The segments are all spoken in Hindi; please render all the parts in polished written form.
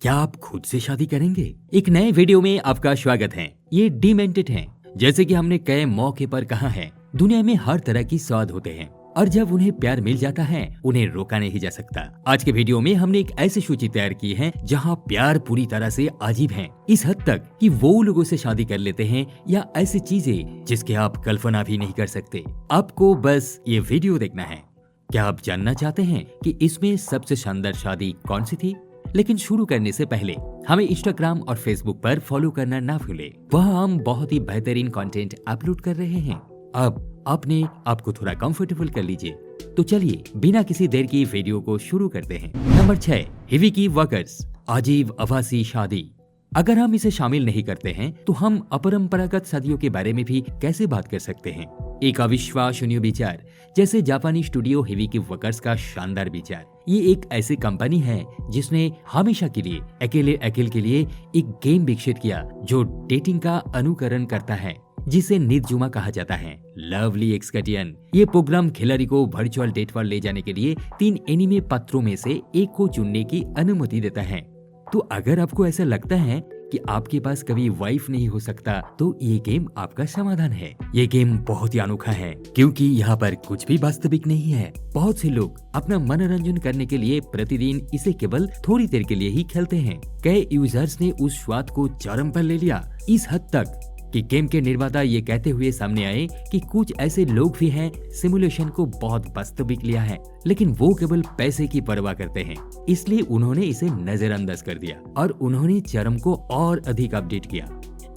क्या आप खुद से शादी करेंगे? एक नए वीडियो में आपका स्वागत है। ये डिमेंटेड हैं। जैसे कि हमने कई मौके पर कहा है, दुनिया में हर तरह की स्वाद होते हैं और जब उन्हें प्यार मिल जाता है उन्हें रोका नहीं जा सकता। आज के वीडियो में हमने एक ऐसी सूची तैयार की है जहां प्यार पूरी तरह से अजीब है, इस हद तक कि वो लोगों से शादी कर लेते हैं या ऐसी चीजें जिसके आप कल्पना भी नहीं कर सकते। आपको बस ये वीडियो देखना है। क्या आप जानना चाहते हैं कि इसमें सबसे शानदार शादी कौन सी थी? लेकिन शुरू करने से पहले हमें इंस्टाग्राम और फेसबुक पर फॉलो करना ना भूलें। वहाँ हम बहुत ही बेहतरीन कंटेंट अपलोड कर रहे हैं। अब अपने आपको थोड़ा कंफर्टेबल कर लीजिए। तो चलिए बिना किसी देर की वीडियो को शुरू करते हैं। नंबर 6, हिविकी वकर्स, अजीब आभासी शादी। अगर हम इसे शामिल नहीं करते हैं तो हम अपरंपरागत शादियों के बारे में भी कैसे बात कर सकते हैं? एक अविश्वसनीय विचार जैसे जापानी स्टूडियो हिविकी वकर्स का शानदार विचार। ये एक ऐसी कंपनी है जिसने हमेशा के लिए अकेले के लिए एक गेम विकसित किया जो डेटिंग का अनुकरण करता है, जिसे निजुमा कहा जाता है। लवली एक्सकटियन ये प्रोग्राम खिलाड़ी को वर्चुअल डेट पर ले जाने के लिए 3 एनिमे पात्रों में से एक को चुनने की अनुमति देता है। तो अगर आपको ऐसा लगता है कि आपके पास कभी वाइफ नहीं हो सकता तो ये गेम आपका समाधान है। ये गेम बहुत ही अनोखा है क्योंकि यहाँ पर कुछ भी वास्तविक नहीं है। बहुत से लोग अपना मनोरंजन करने के लिए प्रतिदिन इसे केवल थोड़ी देर के लिए ही खेलते हैं। कई यूजर्स ने उस स्वाद को चरम पर ले लिया, इस हद तक कि गेम के निर्माता ये कहते हुए सामने आए कि कुछ ऐसे लोग भी हैं सिमुलेशन को बहुत वास्तविक लिया है, लेकिन वो केवल पैसे की परवाह करते हैं, इसलिए उन्होंने इसे नजरअंदाज कर दिया और उन्होंने चरम को और अधिक अपडेट किया।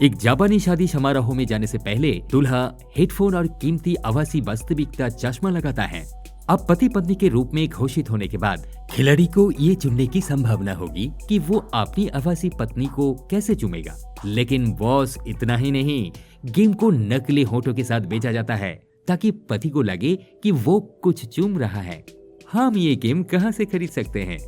एक जापानी शादी समारोह में जाने से पहले दूल्हा हेडफोन और कीमती आभासी वास्तविकता चश्मा लगाता है। अब पति पत्नी के रूप में घोषित होने के बाद खिलाड़ी को ये चुनने की संभावना होगी कि वो अपनी आभासी पत्नी को कैसे चुमेगा। लेकिन बॉस इतना ही नहीं, गेम को नकली होठों के साथ बेचा जाता है ताकि पति को लगे कि वो कुछ चूम रहा है। हम ये गेम कहां से खरीद सकते हैं?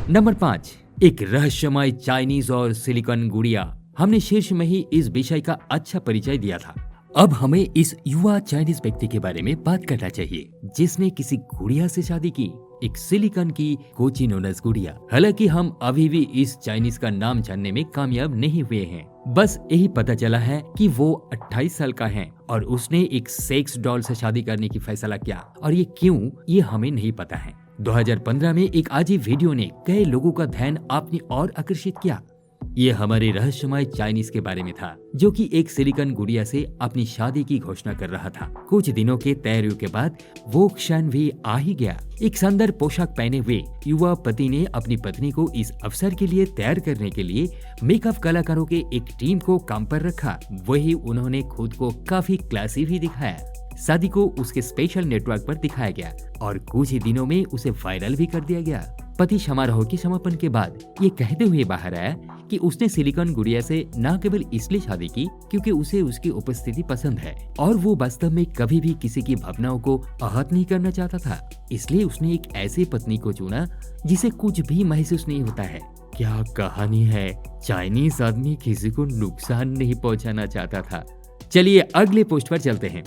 नंबर 5, एक रहस्यमय चाइनीज और सिलिकॉन गुड़िया। हमने शीर्ष में ही इस विषय का अच्छा परिचय दिया था। अब हमें इस युवा चाइनीज व्यक्ति के बारे में बात करना चाहिए जिसने किसी गुड़िया से शादी की, एक सिलिकॉन की कोचिनोनस गुड़िया। हालांकि हम अभी भी इस चाइनीज का नाम जानने में कामयाब नहीं हुए हैं। बस यही पता चला है कि वो 28 साल का है और उसने एक सेक्स डॉल से शादी करने की फैसला किया, और ये क्यों, ये हमें नहीं पता है। 2015 में एक अजीब वीडियो ने कई लोगों का ध्यान अपनी ओर आकर्षित किया। ये हमारे रहस्यमय चाइनीज के बारे में था जो कि एक सिलिकॉन गुड़िया से अपनी शादी की घोषणा कर रहा था। कुछ दिनों के तैयारियों के बाद वो क्षण भी आ ही गया। एक शानदार पोशाक पहने हुए युवा पति ने अपनी पत्नी को इस अवसर के लिए तैयार करने के लिए मेकअप कलाकारों के एक टीम को काम पर रखा। वही उन्होंने खुद को काफी क्लासी भी दिखाया। शादी को उसके स्पेशल नेटवर्क पर दिखाया गया और कुछ ही दिनों में उसे वायरल भी कर दिया गया। पति समारोह के समापन के बाद ये कहते हुए बाहर आया कि उसने सिलिकॉन गुड़िया से न केवल इसलिए शादी की क्योंकि उसे उसकी उपस्थिति पसंद है और वो वास्तव में कभी भी किसी की भावनाओं को आहत नहीं करना चाहता था। इसलिए उसने एक ऐसी पत्नी को चुना जिसे कुछ भी महसूस नहीं होता है। क्या कहानी है, चाइनीज आदमी किसी को नुकसान नहीं पहुँचाना चाहता था। चलिए अगले पोस्ट पर चलते हैं।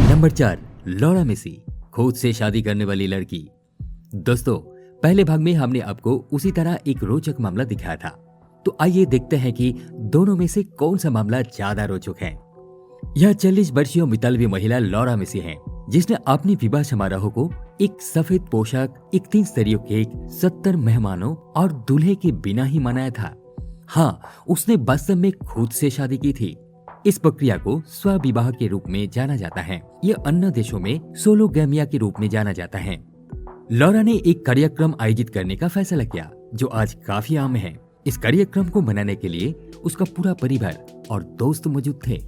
नंबर 4, लॉरा मेसी, खुद से शादी करने वाली लड़की। दोस्तों, पहले भाग में हमने आपको उसी तरह एक रोचक मामला दिखाया था, तो आइए देखते हैं कि दोनों में से कौन सा मामला ज्यादा रोचक है। यह 40 वर्षीय मितालवी महिला लॉरा मेसी है जिसने अपनी विवाह समारोह को एक सफेद पोशाक, एक 3 स्तरीय केक, 70 मेहमानों और दूल्हे के बिना ही मनाया था। हाँ, उसने वास्तव में खुद से शादी की थी। इस प्रक्रिया को स्वविवाह के रूप में जाना जाता है। यह अन्य देशों में सोलोगैमिया के रूप में जाना जाता है। लॉरा ने एक कार्यक्रम आयोजित करने का फैसला किया जो आज काफी आम है। इस कार्यक्रम को मनाने के लिए उसका पूरा परिवार और दोस्त मौजूद थे।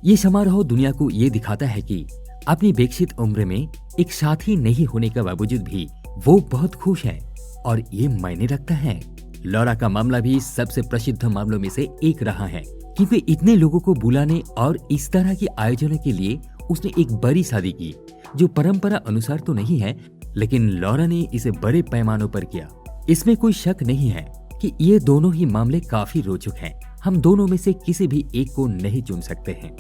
ये समारोह दुनिया को ये दिखाता है कि अपनी विकसित उम्र में एक साथी नहीं होने के बावजूद भी वो बहुत खुश है और ये मायने रखता है। लॉरा का मामला भी सबसे प्रसिद्ध मामलों में से एक रहा है क्योंकि इतने लोगों को बुलाने और इस तरह के आयोजनों के लिए उसने एक बड़ी शादी की जो परंपरा अनुसार तो नहीं है, लेकिन लॉरा ने इसे बड़े पैमानों पर किया। इसमें कोई शक नहीं है कि ये दोनों ही मामले काफी रोचक हैं। हम दोनों में से किसी भी एक को नहीं चुन सकते हैं।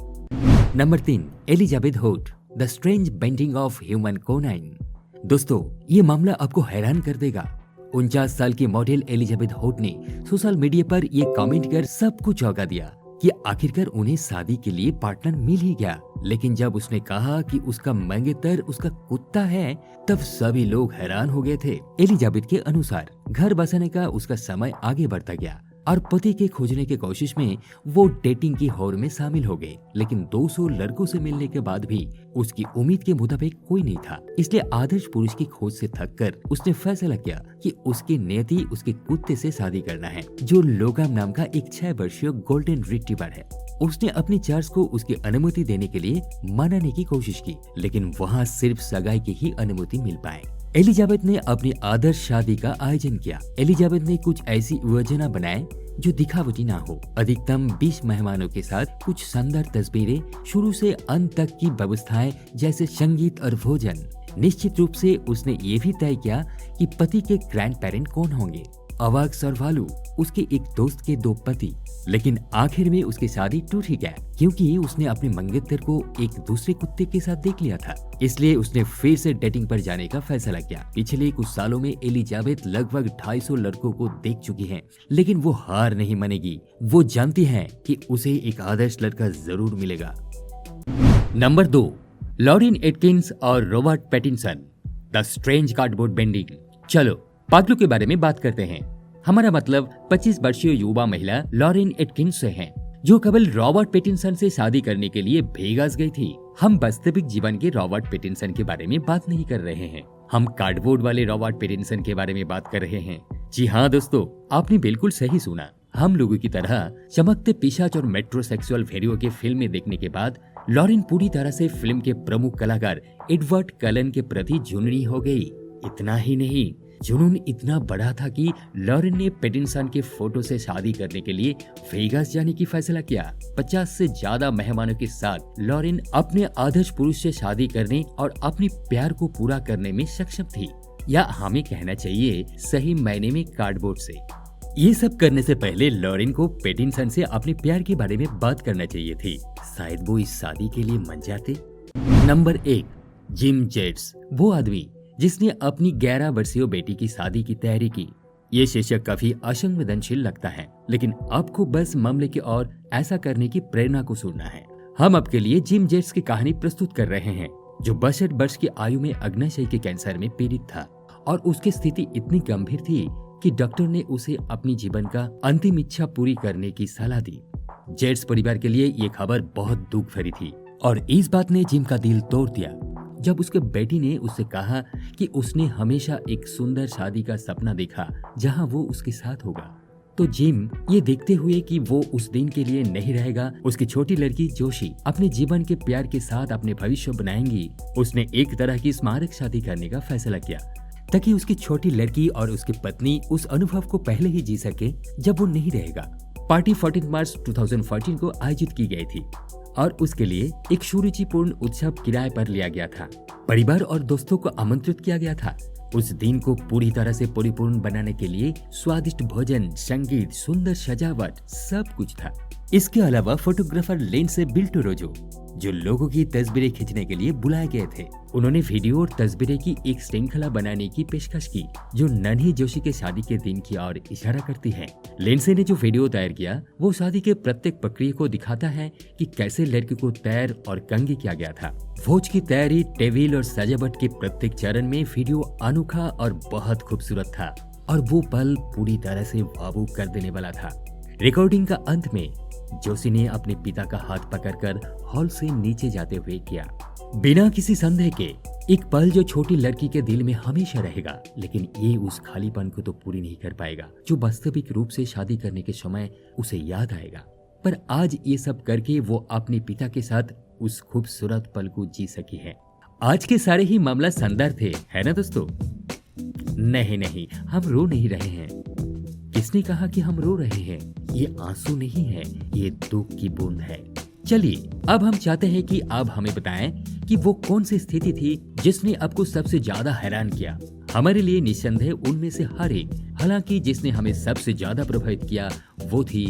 Number 3, Elizabeth Hoyt, the strange bending of human canine. दोस्तों, ये मामला आपको हैरान कर देगा 49 साल की मॉडल एलिजाबेथ होट ने सोशल मीडिया पर ये कमेंट कर सबको चौंका दिया कि आखिरकार उन्हें शादी के लिए पार्टनर मिल ही गया। लेकिन जब उसने कहा कि उसका मंगेतर उसका कुत्ता है, तब सभी लोग हैरान हो गए थे। एलिजाबेथ के अनुसार घर बसाने का उसका समय आगे बढ़ता गया और पति के खोजने की कोशिश में वो डेटिंग की होड़ में शामिल हो गए। लेकिन 200 लड़कों से मिलने के बाद भी उसकी उम्मीद के मुताबिक कोई नहीं था। इसलिए आदर्श पुरुष की खोज से थककर उसने फैसला किया कि उसकी नियति उसके कुत्ते से शादी करना है, जो लोगाम नाम का एक 6 वर्षीय गोल्डन रिट्रीवर है। उसने अपनी चर्च को उसकी अनुमति देने के लिए मनाने की कोशिश की, लेकिन वहाँ सिर्फ सगाई की ही अनुमति मिल पाए। एलिजाबेथ ने अपनी आदर्श शादी का आयोजन किया। एलिजाबेथ ने कुछ ऐसी योजना बनाए जो दिखावटी ना हो। अधिकतम 20 मेहमानों के साथ कुछ शानदार तस्वीरें, शुरू से अंत तक की व्यवस्थाएं जैसे संगीत और भोजन। निश्चित रूप से उसने ये भी तय किया कि पति के ग्रैंड पेरेंट कौन होंगे, अवाक सरवालू, उसके एक दोस्त के 2 पति। लेकिन आखिर में उसकी शादी टूट ही गया, क्योंकि उसने अपने मंगेतर को एक दूसरे कुत्ते के साथ देख लिया था। इसलिए उसने फिर से डेटिंग पर जाने का फैसला किया। पिछले कुछ सालों में एलिजाबेथ लगभग 250 लड़कों को देख चुकी है, लेकिन वो हार नहीं मानेगी। वो जानती है कि उसे एक आदर्श लड़का जरूर मिलेगा। नंबर 2, लॉरेन एटकिंस और Robert Pattinson, the strange cardboard bending. चलो पागलों के बारे में बात करते हैं। हमारा मतलब 25 वर्षीय युवा महिला लॉरेन एटकिंस से है, जो केवल रॉबर्ट पैटिंसन से शादी करने के लिए वेगास गई थी। हम वास्तविक जीवन के रॉबर्ट पैटिंसन के बारे में बात नहीं कर रहे हैं, हम कार्डबोर्ड वाले रॉबर्ट पैटिंसन के बारे में बात कर रहे हैं। जी हाँ दोस्तों, आपने बिल्कुल सही सुना। हम लोगों की तरह चमकते पिशाच और मेट्रोसेक्सुअल वीडियो के फिल्में देखने के बाद लॉरेन पूरी तरह से फिल्म के प्रमुख कलाकार एडवर्ड कलन के प्रति जुनूनी हो गई। इतना ही नहीं, जुनून इतना बड़ा था कि लॉरेन ने पैटिंसन के फोटो से शादी करने के लिए वेगास जाने की फैसला किया। 50 से ज्यादा मेहमानों के साथ लॉरेन अपने आदर्श पुरुष से शादी करने और अपने प्यार को पूरा करने में सक्षम थी, या हमें कहना चाहिए सही मायने में कार्डबोर्ड से। ये सब करने से पहले लॉरेन को पैटिंसन से अपने प्यार के बारे में बात करना चाहिए थी। शायद वो इस शादी के लिए मन जाते। नंबर 1, जिम जेट्स, वो आदमी जिसने अपनी 11 वर्षीय बेटी की शादी की तैयारी की। ये शीर्षक काफी असंवेदनशील लगता है, लेकिन आपको बस मामले की ओर ऐसा करने की प्रेरणा को सुनना है। हम आपके लिए जिम जेट्स की कहानी प्रस्तुत कर रहे हैं, जो 62 वर्ष की आयु में अग्नाशय के कैंसर में पीड़ित था और उसकी स्थिति इतनी गंभीर थी कि डॉक्टर ने उसे अपनी जीवन का अंतिम इच्छा पूरी करने की सलाह दी। जेट्स परिवार के लिए ये खबर बहुत दुख भरी थी और इस बात ने जिम का दिल तोड़ दिया जब उसके बेटी ने उससे कहा कि उसने हमेशा एक सुंदर शादी का सपना देखा जहां वो उसके साथ होगा। तो जिम ये देखते हुए कि वो उस दिन के लिए नहीं रहेगा, उसकी छोटी लड़की जोशी अपने जीवन के प्यार के साथ अपने भविष्य बनाएंगी, उसने एक तरह की स्मारक शादी करने का फैसला किया ताकि उसकी छोटी लड़की और उसकी पत्नी उस अनुभव को पहले ही जी सके जब वो नहीं रहेगा। पार्टी 14 मार्च 2014 को आयोजित की गई थी और उसके लिए एक सुरुचिपूर्ण उत्सव किराए पर लिया गया था। परिवार और दोस्तों को आमंत्रित किया गया था। उस दिन को पूरी तरह से परिपूर्ण बनाने के लिए स्वादिष्ट भोजन, संगीत, सुंदर सजावट, सब कुछ था। इसके अलावा फोटोग्राफर लेंसे बिल्टोरोजो, जो लोगों की तस्वीरें खींचने के लिए बुलाए गए थे, उन्होंने वीडियो और तस्वीरें की एक श्रृंखला बनाने की पेशकश की जो नन्ही जोशी के शादी के दिन की ओर इशारा करती है। लेंसे ने जो वीडियो तैयार किया वो शादी के प्रत्येक प्रक्रिया को दिखाता है कि कैसे लड़की को तैयार और कंघी किया गया था। भोज की तैयारी, टेबल और सजावट के प्रत्येक चरण में वीडियो अनोखा और बहुत खूबसूरत था और वो पल पूरी तरह से भावुक कर देने वाला था। रिकॉर्डिंग का अंत में जोशी ने अपने पिता का हाथ पकड़कर हॉल से नीचे जाते हुए किया। बिना किसी संदेह के एक पल जो छोटी लड़की के दिल में हमेशा रहेगा, लेकिन ये उस खालीपन को तो पूरी नहीं कर पाएगा जो वास्तविक रूप से शादी करने के समय उसे याद आएगा। पर आज ये सब करके वो अपने पिता के साथ उस खूबसूरत पल को जी सकी है। आज के सारे ही मामला शानदार थे, है ना दोस्तों? नहीं, हम रो नहीं रहे हैं। किसने कहा कि हम रो रहे हैं? ये आंसू नहीं है, ये दुख की बूंद है। चलिए अब हम चाहते हैं कि आप हमें बताएं कि वो कौन सी स्थिति थी जिसने आपको सबसे ज्यादा हैरान किया। हमारे लिए निस्संदेह उनमें से हर एक, हालांकि जिसने हमें सबसे ज्यादा प्रभावित किया वो थी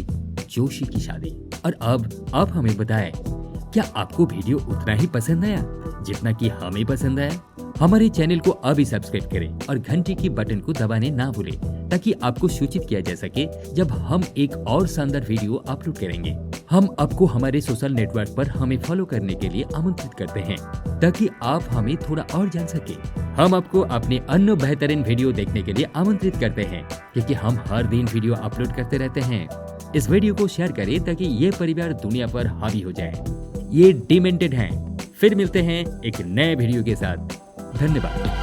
जोशी की शादी। और अब आप हमें बताएं, क्या आपको वीडियो उतना ही पसंद आया जितना कि हमें पसंद आया? हमारे चैनल को अभी सब्सक्राइब करें और घंटी की बटन को दबाने ना भूलें ताकि आपको सूचित किया जा सके जब हम एक और शानदार वीडियो अपलोड करेंगे। हम आपको हमारे सोशल नेटवर्क पर हमें फॉलो करने के लिए आमंत्रित करते हैं ताकि आप हमें थोड़ा और जान सके। हम आपको अपने अन्य बेहतरीन वीडियो देखने के लिए आमंत्रित करते हैं क्योंकि हम हर दिन वीडियो अपलोड करते रहते हैं। इस वीडियो को शेयर करें ताकि ये परिवार दुनिया पर हावी हो जाए। ये डिमेंटेड हैं। फिर मिलते हैं एक नए वीडियो के साथ। धन्यवाद।